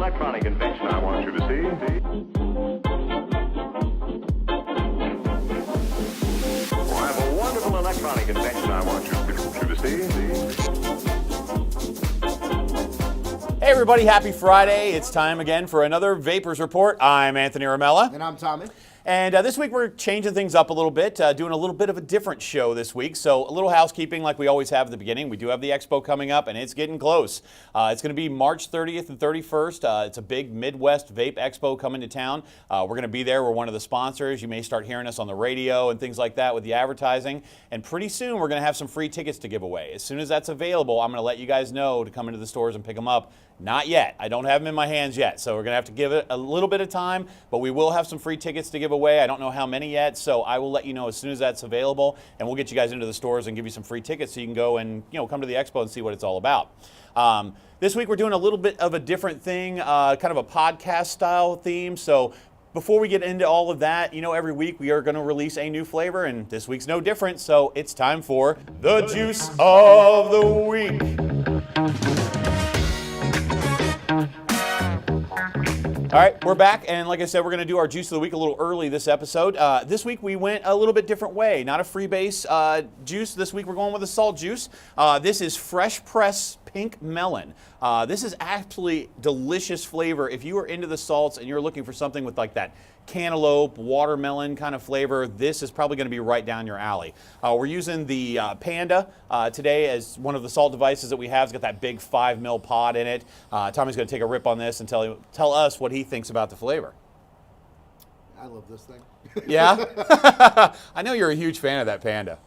electronic invention I want you to see. Oh, I have a wonderful electronic invention I want you to see. Hey everybody, happy Friday. It's time again for another Vapors Report. I'm Anthony Ramella. And I'm Tommy. And this week we're changing things up a little bit, doing a little bit of a different show this week. So a little housekeeping like we always have at the beginning. We do have the expo coming up and it's getting close. It's going to be March 30th and 31st. It's a big Midwest Vape Expo coming to town. We're going to be there. We're one of the sponsors. You may start hearing us on the radio and things like that with the advertising. And pretty soon we're going to have some free tickets to give away. As soon as that's available, I'm going to let you guys know to come into the stores and pick them up. Not yet. I don't have them in my hands yet, so we're going to have to give it a little bit of time, but we will have some free tickets to give away. I don't know how many yet, so I will let you know as soon as that's available, and we'll get you guys into the stores and give you some free tickets so you can go and come to the expo and see what it's all about. This week we're doing a little bit of a different thing, kind of a podcast style theme, so before we get into all of that, every week we are going to release a new flavor, and this week's no different, so it's time for the Juice of the Week. All right, we're back, and like I said, we're going to do our Juice of the Week a little early this episode. This week we went a little bit different way. Not a freebase juice. This week we're going with a salt juice. This is Fresh Press Pink Melon. This is actually delicious flavor. If you are into the salts and you're looking for something with like that cantaloupe, watermelon kind of flavor, this is probably going to be right down your alley. We're using the Panda today as one of the salt devices that we have. It's got that big 5 ml pod in it. Tommy's going to take a rip on this and tell us what he thinks about the flavor. I love this thing. Yeah? I know you're a huge fan of that Panda.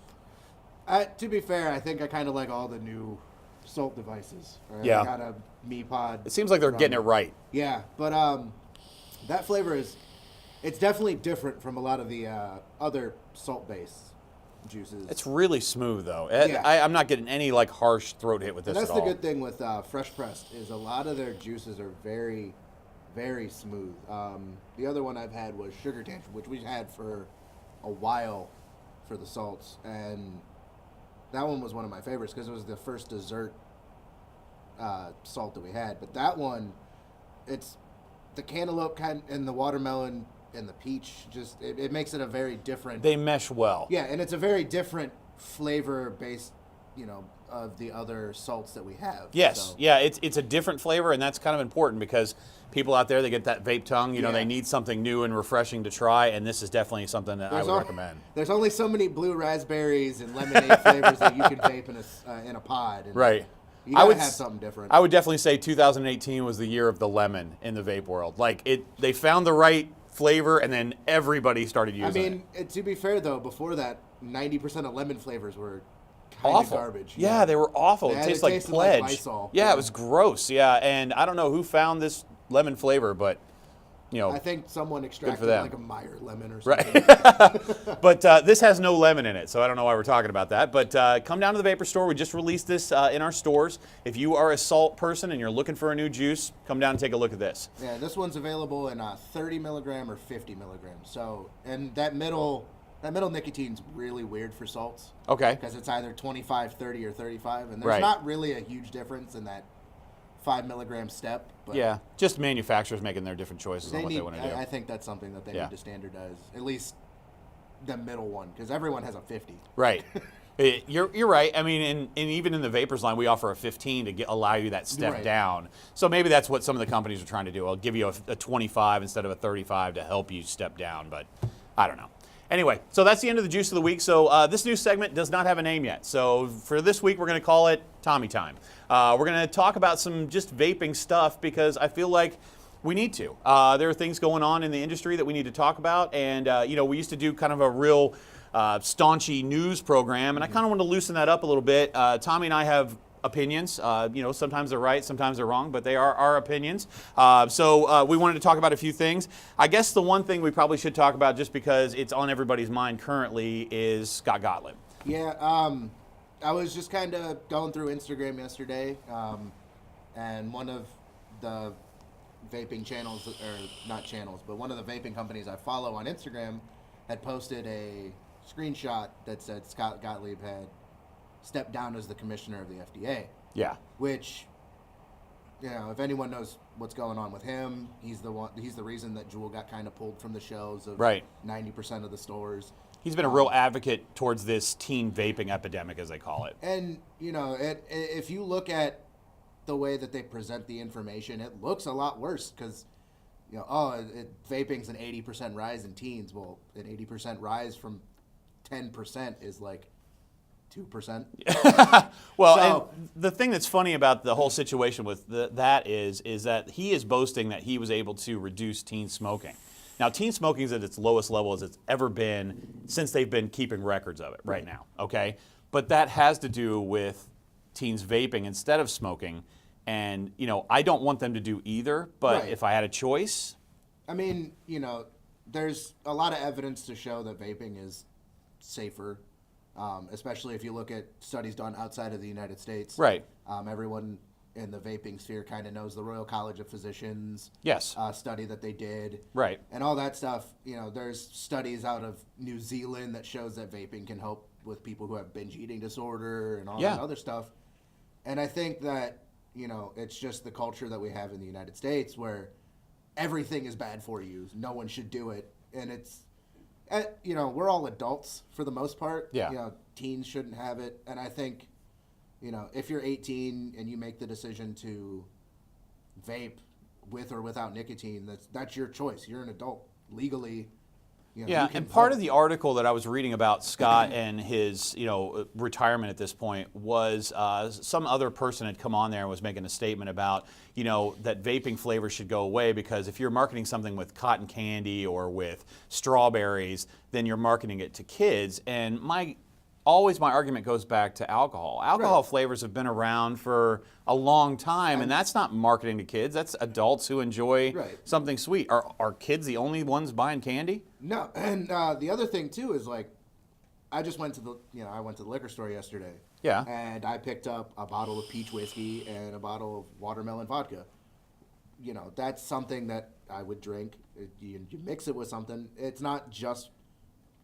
To be fair, I think I kind of like all the new salt devices. Right? Yeah. I got a Me Pod. It seems like they're getting it right. Yeah, but that flavor it's definitely different from a lot of the other salt-based juices. It's really smooth, though. Yeah. I'm not getting any like harsh throat hit with this That's at all. the good thing with Fresh Pressed is a lot of their juices are very, very smooth. The other one I've had was Sugar Tantrum, which we've had for a while for the salts, and that one was one of my favorites because it was the first dessert salt that we had. But that one, it's the cantaloupe kind and the watermelon and the peach, just it makes it a very different. They mesh well. Yeah, and it's a very different flavor based, of the other salts that we have. Yes, so. yeah, it's a different flavor, and that's kind of important because people out there, they get that vape tongue. They need something new and refreshing to try, and this is definitely something that I would recommend. There's only so many blue raspberries and lemonade flavors that you can vape in a pod. And right. You gotta have something different. I would definitely say 2018 was the year of the lemon in the vape world. Like they found the right flavor, and then everybody started using it. To be fair though, before that, 90% of lemon flavors were kind awful. of garbage. Yeah, they were awful. It tasted like Pledge. Like Lysol. Yeah, it was gross. Yeah, and I don't know who found this lemon flavor, but I think someone extracted like a Meyer lemon or something. Right. But this has no lemon in it, so I don't know why we're talking about that. But come down to the Vapor Store. We just released this in our stores. If you are a salt person and you're looking for a new juice, come down and take a look at this. Yeah, this one's available in 30 milligram or 50 milligrams. So, and that middle nicotine's really weird for salts. Okay. Because it's either 25, 30, or 35, and there's right. not really a huge difference in that 5 milligram step. But yeah, just manufacturers making their different choices on what they want to do. I think that's something that they need to standardize, at least the middle one, because everyone has a 50. Right. You're right. I mean, and even in the Vapors line, we offer a 15 to allow you that step down. So maybe that's what some of the companies are trying to do. I'll give you a 25 instead of a 35 to help you step down, but I don't know. Anyway, so that's the end of the Juice of the Week. So this new segment does not have a name yet. So for this week, we're going to call it Tommy Time. We're going to talk about some just vaping stuff because I feel like we need to. There are things going on in the industry that we need to talk about. And, we used to do kind of a real staunchy news program, and I kind of want to loosen that up a little bit. Tommy and I have opinions. Sometimes they're right, sometimes they're wrong, but they are our opinions. So we wanted to talk about a few things. I guess the one thing we probably should talk about, just because it's on everybody's mind currently, is Scott Gottlieb. Yeah, I was just kind of going through Instagram yesterday, and one of the vaping channels, or not channels, but one of the vaping companies I follow on Instagram had posted a screenshot that said Scott Gottlieb had stepped down as the commissioner of the FDA. Yeah. Which if anyone knows what's going on with him, he's the reason that Juul got kind of pulled from the shelves of Right. 90% of the stores. He's been a real advocate towards this teen vaping epidemic, as they call it. And, if you look at the way that they present the information, it looks a lot worse because, vaping's an 80% rise in teens. Well, an 80% rise from 10% is like 2%. Well, and the thing that's funny about the whole situation with that is that he is boasting that he was able to reduce teen smoking. Now, teen smoking is at its lowest level as it's ever been since they've been keeping records of it right now, okay? But that has to do with teens vaping instead of smoking. And, I don't want them to do either, but if I had a choice. I mean, there's a lot of evidence to show that vaping is safer, especially if you look at studies done outside of the United States. Right. Everyone in the vaping sphere kind of knows the Royal College of Physicians study that they did. Right. And all that stuff. There's studies out of New Zealand that shows that vaping can help with people who have binge eating disorder and all that other stuff. And I think that, it's just the culture that we have in the United States where everything is bad for you. No one should do it. And it's, we're all adults for the most part. Yeah. Teens shouldn't have it. And I think, if you're 18 and you make the decision to vape with or without nicotine, that's your choice. You're an adult legally. And part of the article that I was reading about Scott and his, retirement at this point was some other person had come on there and was making a statement about, that vaping flavors should go away because if you're marketing something with cotton candy or with strawberries, then you're marketing it to kids. And my argument goes back to alcohol. Alcohol flavors have been around for a long time, and that's not marketing to kids. That's adults who enjoy something sweet. Are kids the only ones buying candy? No, and the other thing too is I just went to the liquor store yesterday. Yeah. And I picked up a bottle of peach whiskey and a bottle of watermelon vodka. That's something that I would drink. You mix it with something. It's not just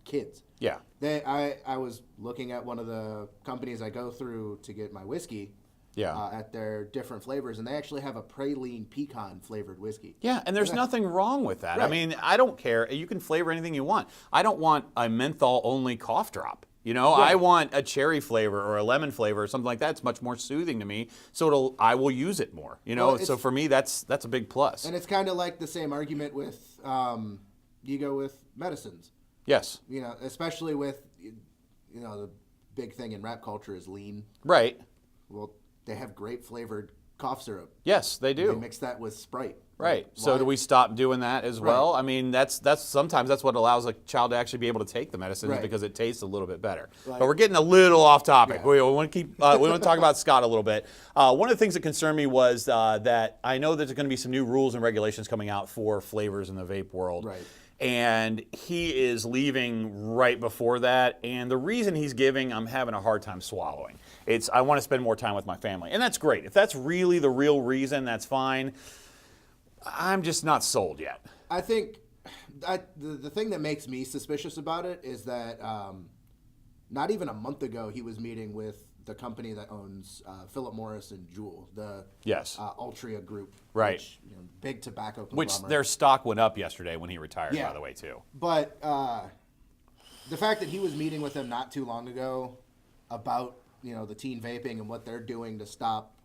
kids. Yeah. I was looking at one of the companies I go through to get my whiskey. At their different flavors, and they actually have a praline pecan flavored whiskey. Yeah, and there's nothing wrong with that. I mean, I don't care. You can flavor anything you want. I don't want a menthol only cough drop. I want a cherry flavor or a lemon flavor or something like that. It's much more soothing to me, so I will use it more. So for me, that's a big plus. And it's kind of like the same argument with you go with medicines. Yes. Especially with the big thing in rap culture is lean. Right. Well, they have grape flavored cough syrup. Yes, they do. They mix that with Sprite. Right. So do we stop doing that as well? I mean, that's sometimes that's what allows a child to actually be able to take the medicines because it tastes a little bit better. But we're getting a little off topic. We want to keep. We want to talk about Scott a little bit. One of the things that concerned me was that I know there's going to be some new rules and regulations coming out for flavors in the vape world. Right. And he is leaving right before that. And the reason he's giving, I'm having a hard time swallowing. I want to spend more time with my family. And that's great. If that's really the real reason, that's fine. I'm just not sold yet. I think the thing that makes me suspicious about it is that not even a month ago he was meeting with the company that owns Philip Morris and Juul, the Altria Group, which, big tobacco conglomerate. Which their stock went up yesterday when he retired, by the way, too. But the fact that he was meeting with them not too long ago about the teen vaping and what they're doing to stop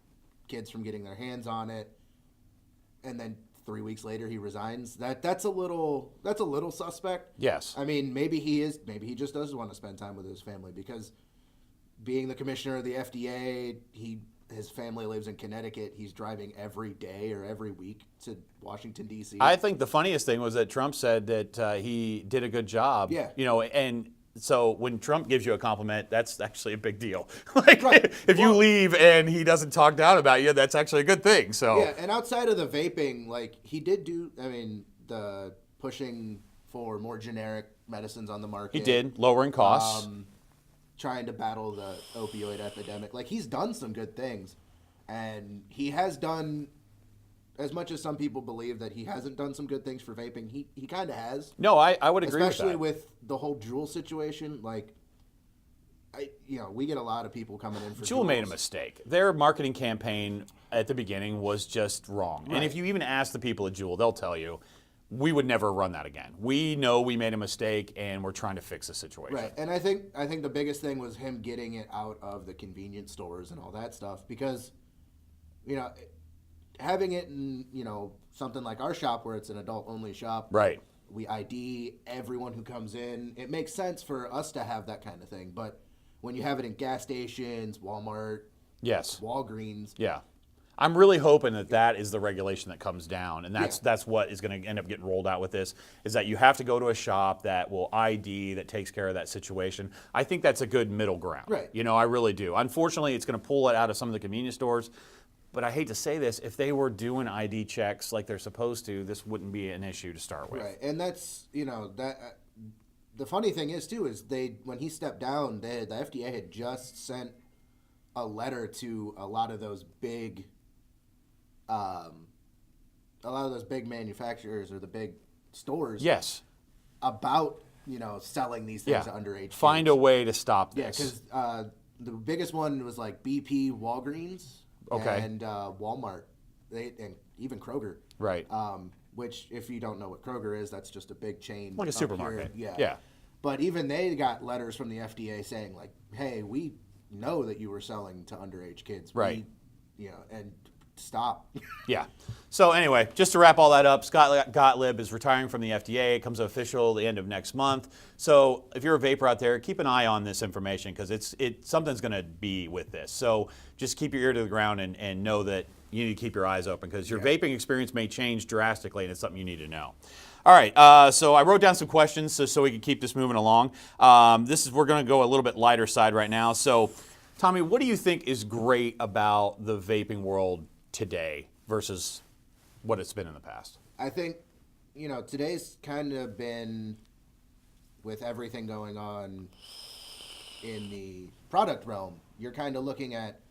kids from getting their hands on it, and then 3 weeks later he resigns. That's a little suspect. Yes. I mean, maybe he just doesn't want to spend time with his family because being the commissioner of the FDA, his family lives in Connecticut. He's driving every day or every week to Washington, D.C. I think the funniest thing was that Trump said that he did a good job. Yeah. And so when Trump gives you a compliment, that's actually a big deal. If you leave and he doesn't talk down about you, that's actually a good thing. So yeah, and outside of the vaping, he did do, the pushing for more generic medicines on the market. He did, lowering costs. Trying to battle the opioid epidemic. He's done some good things, and he has done, as much as some people believe that he hasn't done some good things for vaping, he kind of has. No, I would agree with that. Especially with the whole Juul situation. we get a lot of people coming in for Juul made a Juuls. mistake. Their marketing campaign at the beginning was just wrong. Right. And if you even ask the people at Juul, they'll tell you, we would never run that again. We know we made a mistake, and we're trying to fix the situation. Right, and I think the biggest thing was him getting it out of the convenience stores and all that stuff, because, having it in, something like our shop where it's an adult-only shop. Right. We ID everyone who comes in. It makes sense for us to have that kind of thing, but when you have it in gas stations, Walmart, Yes. Walgreens. Yeah. I'm really hoping that is the regulation that comes down, and that's what is going to end up getting rolled out with this, is that you have to go to a shop that will ID, that takes care of that situation. I think that's a good middle ground. Right. I really do. Unfortunately, it's going to pull it out of some of the convenience stores, but I hate to say this, if they were doing ID checks like they're supposed to, this wouldn't be an issue to start with. Right, and that's, the funny thing is, too, is when he stepped down, the FDA had just sent a letter to a lot of those big manufacturers or the big stores. Yes. About selling these things to underage. Find kids. a way to stop Yeah, this. because the biggest one was like BP, Walgreens, and Walmart, and even Kroger. Right. Which, if you don't know what Kroger is, that's just a big chain. Like a up supermarket. here. Yeah. But even they got letters from the FDA saying, like, hey, we know that you were selling to underage kids. Right. And stop. Yeah. So anyway, just to wrap all that up, Scott Gottlieb is retiring from the FDA. It comes official the end of next month. So if you're a vapor out there, keep an eye on this information, because something's going to be with this. So just keep your ear to the ground and know that you need to keep your eyes open, because your vaping experience may change drastically, and it's something you need to know. All right, so I wrote down some questions so we can keep this moving along. We're going to go a little bit lighter side right now. So, Tommy, what do you think is great about the vaping world today versus what it's been in the past? I think, today's kind of been, with everything going on in the product realm, you're kind of looking at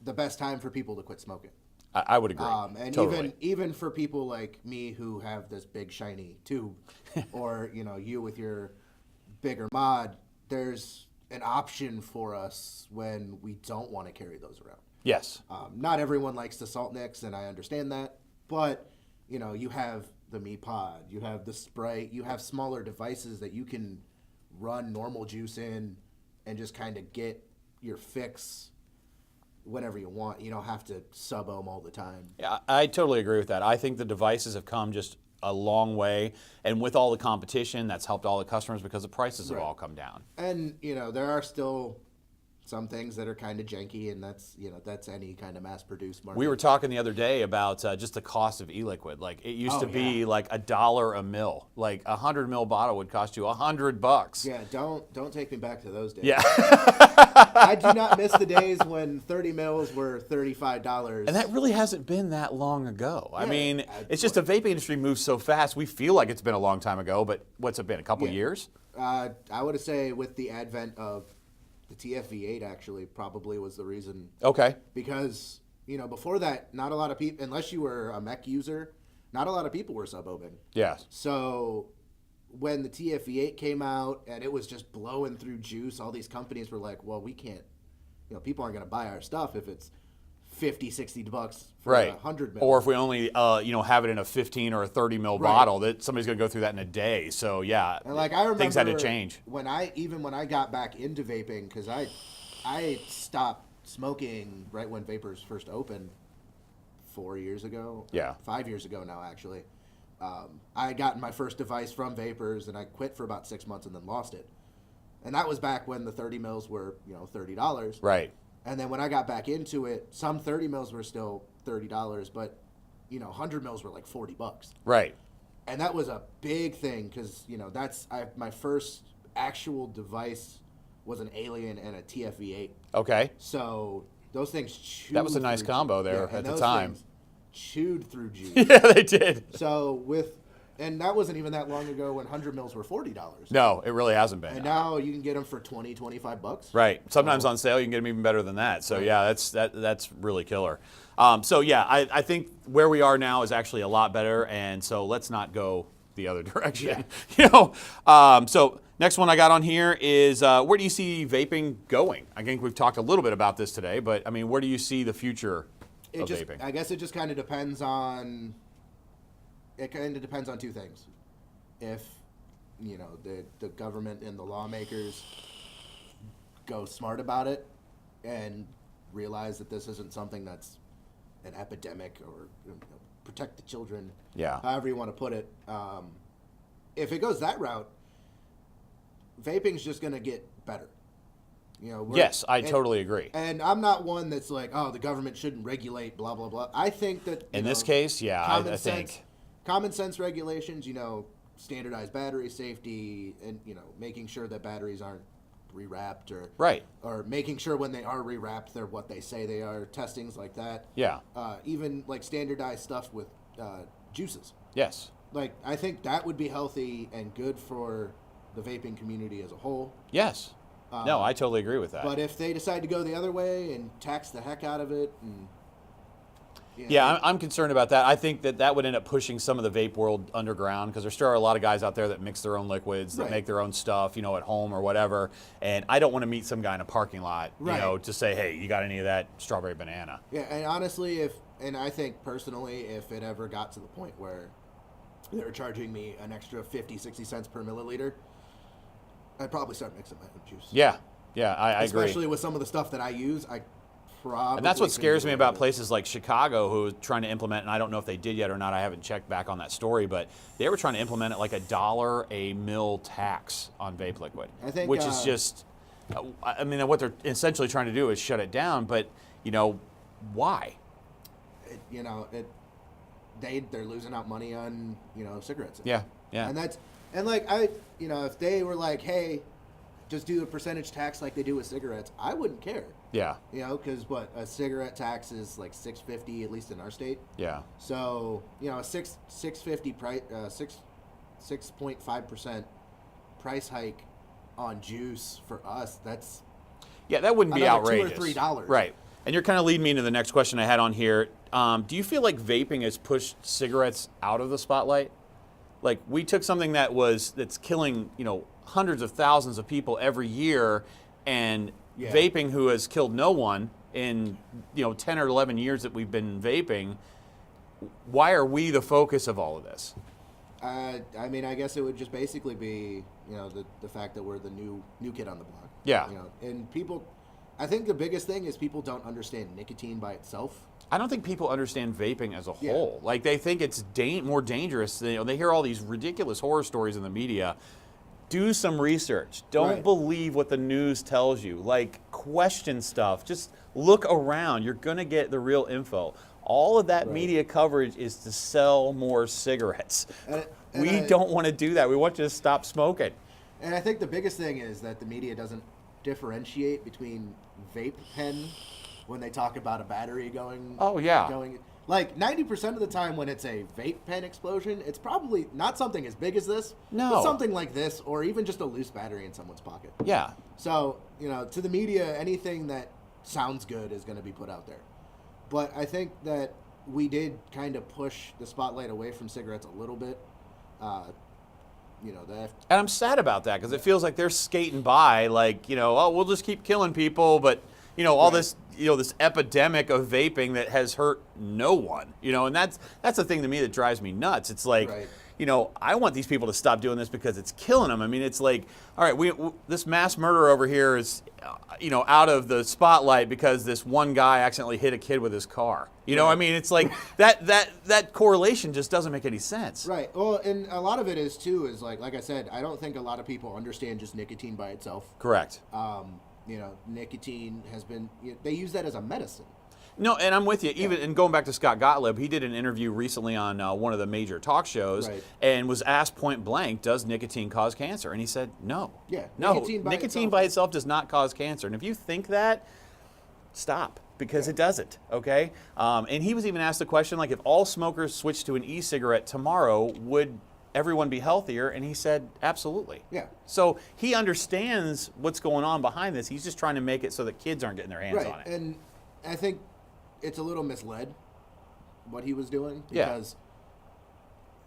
the best time for people to quit smoking. I would agree. And totally. even for people like me who have this big shiny tube, or you with your bigger mod, there's an option for us when we don't want to carry those around. Yes. Not everyone likes the salt nicks, and I understand that, but you have the Me Pod, you have the Sprite, you have smaller devices that you can run normal juice in and just kind of get your fix whenever you want. You don't have to sub-ohm all the time. Yeah, I totally agree with that. I think the devices have come just a long way, and with all the competition, that's helped all the customers because the prices have all come down. And there are still some things that are kind of janky, and that's any kind of mass-produced market. We were talking the other day about just the cost of e-liquid. Like, it used to be like $1 a mil. Like a 100 ml bottle would cost you $100. Yeah, don't take me back to those days. Yeah. I do not miss the days when 30 mils were $35. And that really hasn't been that long ago. I mean, it's just the vaping industry moves so fast. We feel like it's been a long time ago, but what's it been, a couple years? I would say with the advent of the TFV8, actually, probably was the reason. Okay. Because, before that, not a lot of people, unless you were a mech user, not a lot of people were sub-ohming. Yeah. So when the TFV8 came out and it was just blowing through juice, all these companies were like, well, we can't, people aren't going to buy our stuff if it's $50, $60 for right. 100 mil. Or if we only, have it in a 15 or a 30 mil bottle, that somebody's going to go through that in a day. So yeah, and I remember things had to change. When I got back into vaping, because I stopped smoking right when Vapors first opened 4 years ago. Yeah. 5 years ago now, actually. I had gotten my first device from Vapors, and I quit for about 6 months and then lost it. And that was back when the 30 mils were, $30. Right. And then when I got back into it, some 30 mils were still $30, but 100 mils were like $40. Right. And that was a big thing because my first actual device was an Alien and a TFV8. Okay. So those things chewed. That was a nice combo there at the time. Chewed through juice. Yeah, they did. So and that wasn't even that long ago when 100 mils were $40. No, it really hasn't been. And now you can get them for $20, $25. Right. Sometimes on sale you can get them even better than that. So yeah, that's really killer. So yeah, I think where we are now is actually a lot better, and so let's not go the other direction. Yeah. So Next one I got on here is where do you see vaping going? I think we've talked a little bit about this today, but I mean, where do you see the future of vaping? I guess it just kind of depends on. It kind of depends on two things. If the government and the lawmakers go smart about it and realize that this isn't something that's an epidemic or protect the children, however you want to put it. If it goes that route, vaping's just going to get better. Yes, I totally agree. And I'm not one that's like, oh, the government shouldn't regulate, blah, blah, blah. I think that in this case, I think common sense regulations, standardized battery safety, and making sure that batteries aren't rewrapped or making sure when they are rewrapped they're what they say they are. Testings like that. Yeah. Even like standardized stuff with juices. Yes. Like I think that would be healthy and good for the vaping community as a whole. Yes. No, I totally agree with that. But if they decide to go the other way and tax the heck out of it, and I'm concerned about that. I think that would end up pushing some of the vape world underground because there still are a lot of guys out there that mix their own liquids, that make their own stuff, at home or whatever. And I don't want to meet some guy in a parking lot, to say, hey, you got any of that strawberry banana? Yeah, and honestly, I think personally, if it ever got to the point where they were charging me an extra 50, 60 cents per milliliter, I'd probably start mixing my own juice. Yeah, I agree. Especially with some of the stuff that I use, and that's what scares me about places like Chicago who are trying to implement, and I don't know if they did yet or not, I haven't checked back on that story, but they were trying to implement it like $1 a mil tax on vape liquid, which is just, I mean, what they're essentially trying to do is shut it down, but, why? They're losing out money on, cigarettes. Yeah. If they were like, hey, just do a percentage tax like they do with cigarettes, I wouldn't care. Yeah. Because a cigarette tax is like $6.50 at least in our state. Yeah. So a $6.50 price, 6.5% price hike on juice for us. That wouldn't be outrageous. $2 or $3. Right. And you're kind of leading me into the next question I had on here. Do you feel like vaping has pushed cigarettes out of the spotlight? Like we took something that's killing hundreds of thousands of people every year, and vaping, who has killed no one in 10 or 11 years that we've been vaping, why are we the focus of all of this? I guess it would just basically be the fact that we're the new kid on the block. Yeah. And people, I think the biggest thing is people don't understand nicotine by itself. I don't think people understand vaping as a whole. Like they think it's more dangerous. They hear all these ridiculous horror stories in the media. Do some research. Don't believe what the news tells you. Like, question stuff. Just look around. You're going to get the real info. All of that media coverage is to sell more cigarettes. We don't want to do that. We want you to stop smoking. And I think the biggest thing is that the media doesn't differentiate between vape pen when they talk about a battery going. Oh, yeah. Like 90% of the time when it's a vape pen explosion, it's probably not something as big as this, but something like this, or even just a loose battery in someone's pocket. Yeah. So, to the media, anything that sounds good is going to be put out there. But I think that we did kind of push the spotlight away from cigarettes a little bit. And I'm sad about that because it feels like they're skating by like, we'll just keep killing people, but all this, this epidemic of vaping that has hurt no one, and that's the thing to me that drives me nuts. It's like, I want these people to stop doing this because it's killing them. I mean, it's like, all right, this mass murder over here is, out of the spotlight because this one guy accidentally hit a kid with his car. I mean, it's like that correlation just doesn't make any sense. Right. Well, and a lot of it is like I said, I don't think a lot of people understand just nicotine by itself. Correct. Nicotine has been, they use that as a medicine. No, and I'm with you. And going back to Scott Gottlieb, he did an interview recently on one of the major talk shows and was asked point blank, does nicotine cause cancer? And he said, no. Yeah. No, nicotine by itself does not cause cancer. And if you think that, stop, because it doesn't, okay? And he was even asked the question, like, if all smokers switched to an e-cigarette tomorrow, would everyone be healthier? And he said, absolutely. Yeah. So he understands what's going on behind this. He's just trying to make it so that kids aren't getting their hands on it. And I think it's a little misled what he was doing because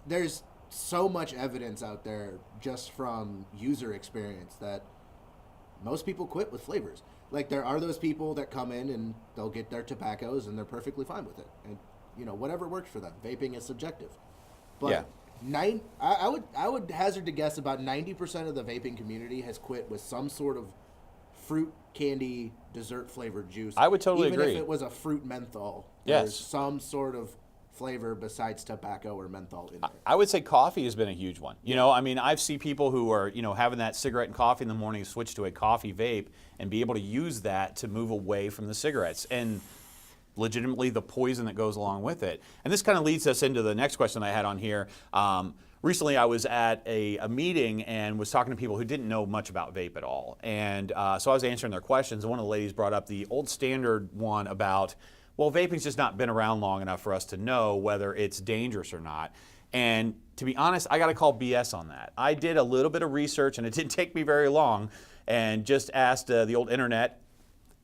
there's so much evidence out there just from user experience that most people quit with flavors. Like, there are those people that come in and they'll get their tobaccos and they're perfectly fine with it. And, whatever works for them. Vaping is subjective. But Yeah. I would hazard to guess about 90% of the vaping community has quit with some sort of fruit, candy, dessert flavored juice. I would totally even agree. if it was a fruit menthol. Yes. There's some sort of flavor besides tobacco or menthol in there. I would say coffee has been a huge one. I've seen people who are, having that cigarette and coffee in the morning switch to a coffee vape and be able to use that to move away from the cigarettes and legitimately the poison that goes along with it. And this kind of leads us into the next question I had on here. Recently, I was at a meeting and was talking to people who didn't know much about vape at all. And so I was answering their questions. And one of the ladies brought up the old standard one about, well, vaping's just not been around long enough for us to know whether it's dangerous or not. And to be honest, I got to call BS on that. I did a little bit of research, and it didn't take me very long, and just asked the old internet,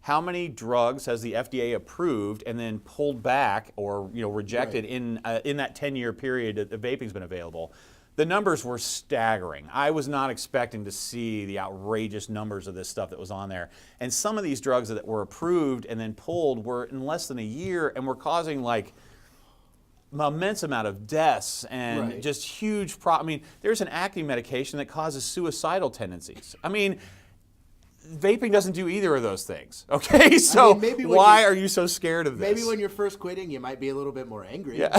how many drugs has the FDA approved and then pulled back or rejected in that 10-year period that the vaping's been available? The numbers were staggering. I was not expecting to see the outrageous numbers of this stuff that was on there. And some of these drugs that were approved and then pulled were in less than a year and were causing like an immense amount of deaths and just huge there's an acne medication that causes suicidal tendencies. Vaping doesn't do either of those things, okay? So why are you so scared of this? Maybe when you're first quitting, you might be a little bit more angry. Yeah.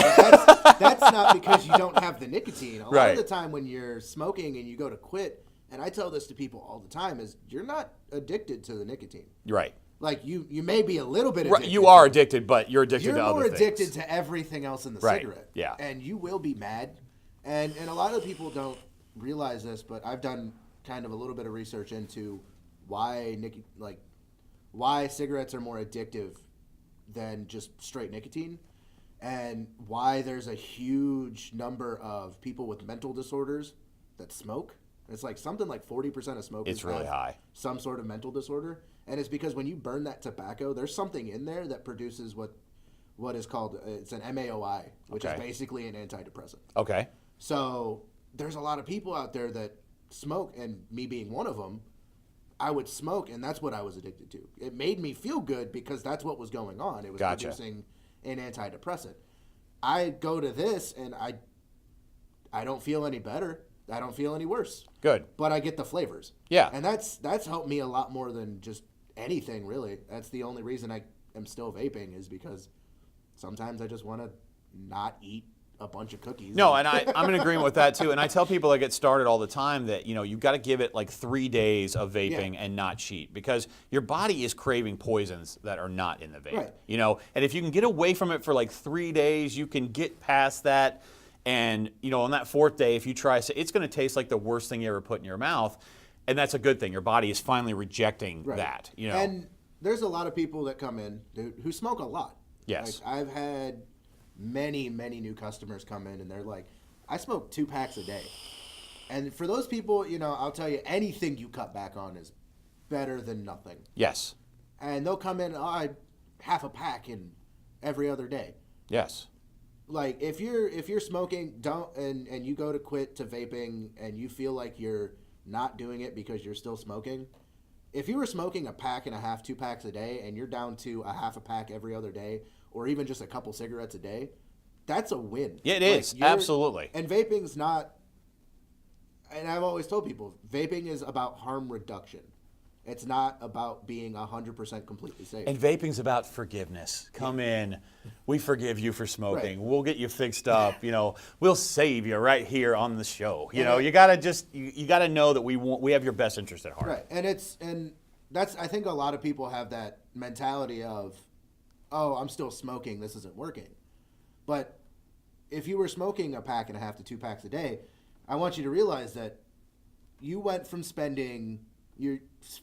That's not because you don't have the nicotine. A lot of the time when you're smoking and you go to quit, and I tell this to people all the time, is you're not addicted to the nicotine. Right. Like, you may be a little bit addicted. You are addicted, but you're addicted to other things. You're more addicted to everything else in the cigarette. Yeah. And you will be mad. And a lot of people don't realize this, but I've done kind of a little bit of research into why cigarettes are more addictive than just straight nicotine, and why there's a huge number of people with mental disorders that smoke. It's like something like 40% of smokers it's really high. Some sort of mental disorder, and it's because when you burn that tobacco, there's something in there that produces what is called, it's an MAOI, which is basically an antidepressant. Okay. So there's a lot of people out there that smoke, and me being one of them. I would smoke, and that's what I was addicted to. It made me feel good because that's what was going on. It was producing an antidepressant. I go to this, and I don't feel any better. I don't feel any worse. Good. But I get the flavors. Yeah. And that's helped me a lot more than just anything, really. That's the only reason I am still vaping, is because sometimes I just want to not eat a bunch of cookies. No, and I'm in agreement with that too. And I tell people that get started all the time that you've got to give it like 3 days of vaping and not cheat, because your body is craving poisons that are not in the vape. Right. And if you can get away from it for like 3 days, you can get past that. And on that 4th day, if you try, it's going to taste like the worst thing you ever put in your mouth, and that's a good thing. Your body is finally rejecting that. And there's a lot of people that come in who smoke a lot. Yes. Like, I've had many new customers come in, and they're like, I smoke 2 packs a day. And for those people, I'll tell you, anything you cut back on is better than nothing. Yes. And they'll come in, half a pack in every other day. Yes. Like, if you're smoking, and you go to quit to vaping, and you feel like you're not doing it because you're still smoking, if you were smoking a pack and a half, 2 packs a day, and you're down to a half a pack every other day, or even just a couple cigarettes a day, that's a win. Yeah, it is. Absolutely. And vaping's not, and I've always told people, vaping is about harm reduction. It's not about being 100% completely safe. And vaping's about forgiveness. Come in. We forgive you for smoking. We'll get you fixed up. We'll save you right here on the show. You gotta know that we have your best interest at heart. Right. And that's, I think a lot of people have that mentality of, oh, I'm still smoking, this isn't working. But if you were smoking a pack and a half to 2 packs a day, I want you to realize that you went from spending your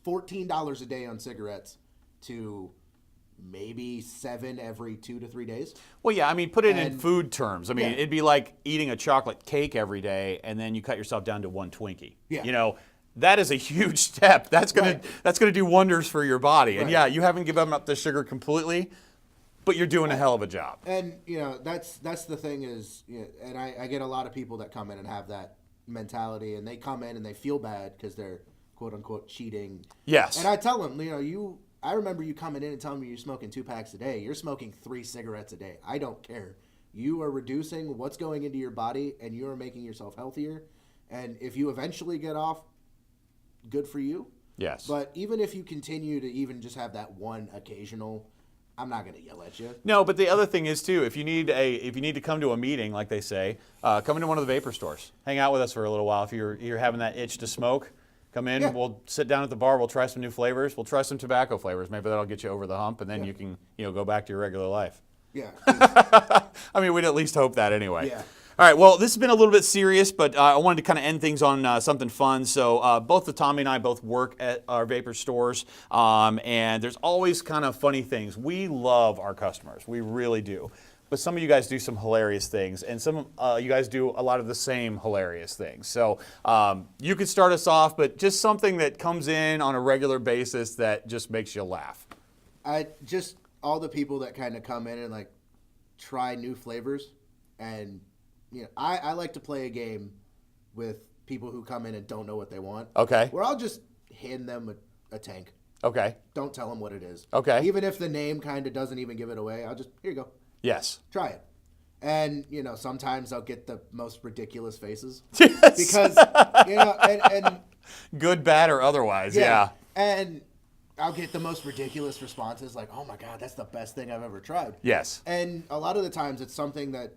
$14 a day on cigarettes to maybe 7 every 2 to 3 days. Well, yeah, put it in food terms. It'd be like eating a chocolate cake every day, and then you cut yourself down to 1 Twinkie. Yeah. That is a huge step. That's gonna do wonders for your body. And Right. you haven't given up the sugar completely. but you're doing a hell of a job. And that's the thing is, and I get a lot of people that come in and have that mentality, and they come in and they feel bad because they're quote unquote cheating. Yes. And I tell them, I remember you coming in and telling me you're smoking 2 packs a day. You're smoking 3 cigarettes a day. I don't care. You are reducing what's going into your body, and you are making yourself healthier. And if you eventually get off, good for you. Yes. But even if you continue to even just have that one occasional, I'm not going to yell at you. No, but the other thing is too, if you need to come to a meeting, like they say, come into one of the vapor stores. Hang out with us for a little while. If you're having that itch to smoke, come in. Yeah. We'll sit down at the bar. We'll try some new flavors. We'll try some tobacco flavors. Maybe that'll get you over the hump, and then you can go back to your regular life. Yeah. I mean, we'd at least hope that anyway. Yeah. All right, well, this has been a little bit serious, but I wanted to kind of end things on something fun. So both Tommy and I both work at our vapor stores, and there's always kind of funny things. We love our customers. We really do. But some of you guys do some hilarious things, and some you guys do a lot of the same hilarious things. So you could start us off, but just something that comes in on a regular basis that just makes you laugh. All the people that kind of come in and like try new flavors, and I like to play a game with people who come in and don't know what they want. Okay. Where I'll just hand them a tank. Okay. Don't tell them what it is. Okay. Even if the name kind of doesn't even give it away, I'll just, here you go. Yes. Try it. And, sometimes I'll get the most ridiculous faces. Yes. Because, and good, bad, or otherwise, yeah. And I'll get the most ridiculous responses like, oh my God, that's the best thing I've ever tried. Yes. And a lot of the times it's something that,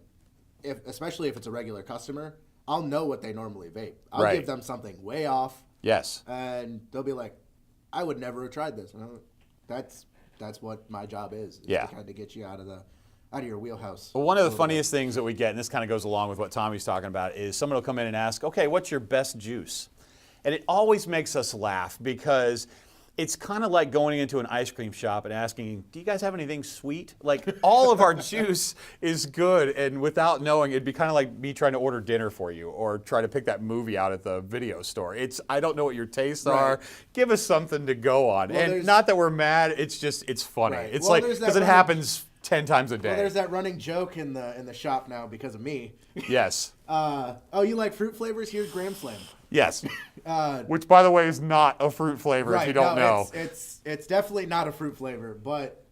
especially if it's a regular customer, I'll know what they normally vape. I'll give them something way off. Yes. And they'll be like, I would never have tried this. And I'm like, that's what my job is to kind of get you out of your wheelhouse. Well, one of the funniest things that we get, and this kind of goes along with what Tommy's talking about, is someone will come in and ask, okay, what's your best juice? And it always makes us laugh because it's kind of like going into an ice cream shop and asking, do you guys have anything sweet? Like, all of our juice is good, and without knowing, it'd be kind of like me trying to order dinner for you or try to pick that movie out at the video store. I don't know what your tastes are. Give us something to go on. Well, and not that we're mad, it's funny. Right. It's like, because it happens 10 times a day. Well, there's that running joke in the shop now because of me. Yes. Oh, you like fruit flavors? Here's Graham Slam. Yes. Which, by the way, is not a fruit flavor, if you don't know. It's definitely not a fruit flavor, but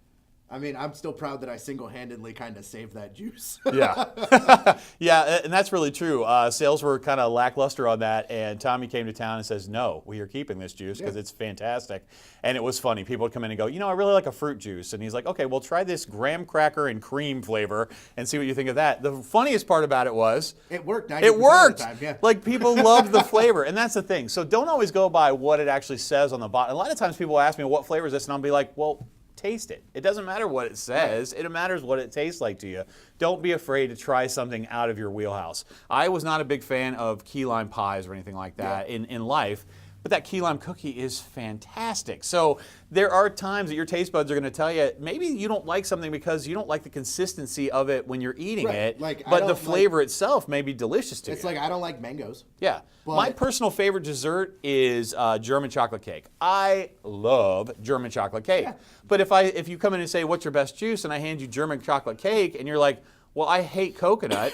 I mean, I'm still proud that I single-handedly kind of saved that juice. Yeah. Yeah, and that's really true. Sales were kind of lackluster on that, and Tommy came to town and says, no, we are keeping this juice because it's fantastic. And it was funny. People would come in and go, I really like a fruit juice. And he's like, okay, well, try this graham cracker and cream flavor and see what you think of that. The funniest part about it was it worked 90% it worked. of the time, yeah. Like, people loved the flavor, and that's the thing. So don't always go by what it actually says on the bottle. A lot of times people ask me, what flavor is this? And I'll be like, well, taste it. It doesn't matter what it says. It matters what it tastes like to you. Don't be afraid to try something out of your wheelhouse. I was not a big fan of key lime pies or anything like that in life, but that key lime cookie is fantastic. So there are times that your taste buds are going to tell you maybe you don't like something because you don't like the consistency of it when you're eating it, but the flavor itself may be delicious to you. It's like I don't like mangoes. Yeah. My personal favorite dessert is German chocolate cake. I love German chocolate cake. Yeah. But if you come in and say, what's your best juice? And I hand you German chocolate cake and you're like, well, I hate coconut,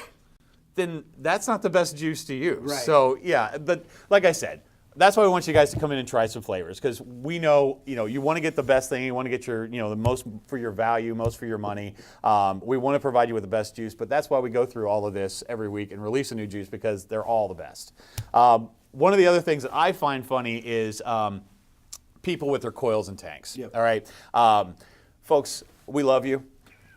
then that's not the best juice to use. Right. So, yeah, but like I said, that's why we want you guys to come in and try some flavors, because we know, you want to get the best thing. You want to get your, the most for your value, most for your money. We want to provide you with the best juice, but that's why we go through all of this every week and release a new juice, because they're all the best. One of the other things that I find funny is people with their coils and tanks. Yep. All right, folks, we love you.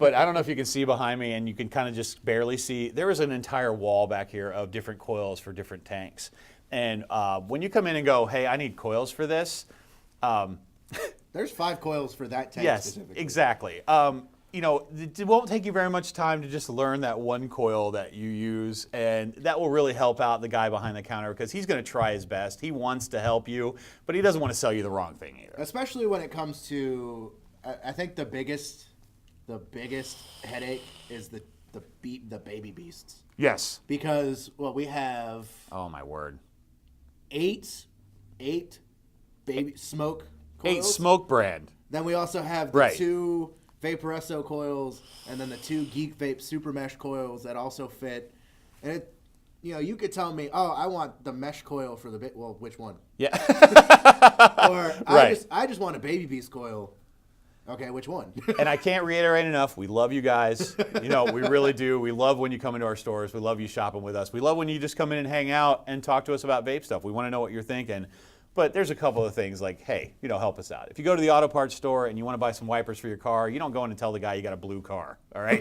But I don't know if you can see behind me, and you can kind of just barely see. There is an entire wall back here of different coils for different tanks. And when you come in and go, hey, I need coils for this. There's 5 coils for that tank specifically. Yes, exactly. It won't take you very much time to just learn that one coil that you use, and that will really help out the guy behind the counter, because he's going to try his best. He wants to help you, but he doesn't want to sell you the wrong thing either. Especially when it comes to, I think the biggest headache is the baby beasts. Yes. Because we have. Oh my word. 8 baby smoke coils. 8 smoke brand. Then we also have the 2 Vaporesso coils, and then the 2 Geek Vape Super Mesh coils that also fit. And it, you could tell me, oh, I want the mesh coil for the bit. Well, which one? Yeah. Or Right. I just want a baby beast coil. Okay, which one? And I can't reiterate enough, we love you guys. We really do. We love when you come into our stores. We love you shopping with us. We love when you just come in and hang out and talk to us about vape stuff. We want to know what you're thinking. But there's a couple of things like, hey, help us out. If you go to the auto parts store and you want to buy some wipers for your car, you don't go in and tell the guy you got a blue car, all right?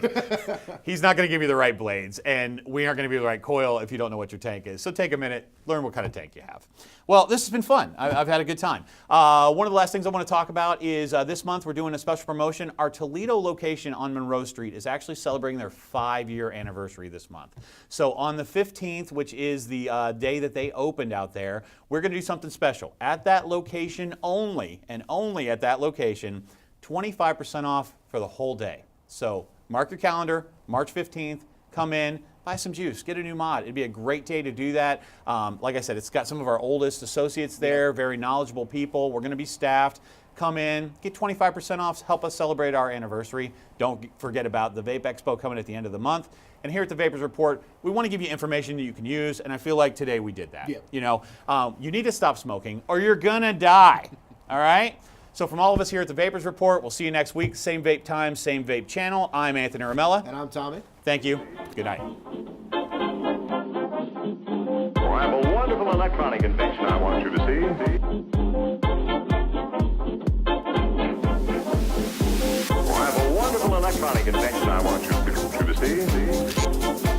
He's not going to give you the right blades, and we aren't going to give you the right coil if you don't know what your tank is. So take a minute, learn what kind of tank you have. Well, this has been fun. I've had a good time. One of the last things I want to talk about is this month we're doing a special promotion. Our Toledo location on Monroe Street is actually celebrating their 5-year anniversary this month. So on the 15th, which is the day that they opened out there, we're going to do something special. At that location only, and only at that location, 25% off for the whole day. So mark your calendar, March 15th, come in, buy some juice, get a new mod. It'd be a great day to do that. Like I said, it's got some of our oldest associates there, very knowledgeable people. We're going to be staffed. Come in, get 25% off, help us celebrate our anniversary. Don't forget about the Vape Expo coming at the end of the month. And here at the Vapors Report, we want to give you information that you can use, and I feel like today we did that. Yeah. You need to stop smoking or you're gonna die, all right? So from all of us here at the Vapors Report, we'll see you next week. Same vape time, same vape channel. I'm Anthony Ramella. And I'm Tommy. Thank you. Good night. Well, I have a wonderful electronic invention I want you to see. Well, I have a wonderful electronic invention I want you to see.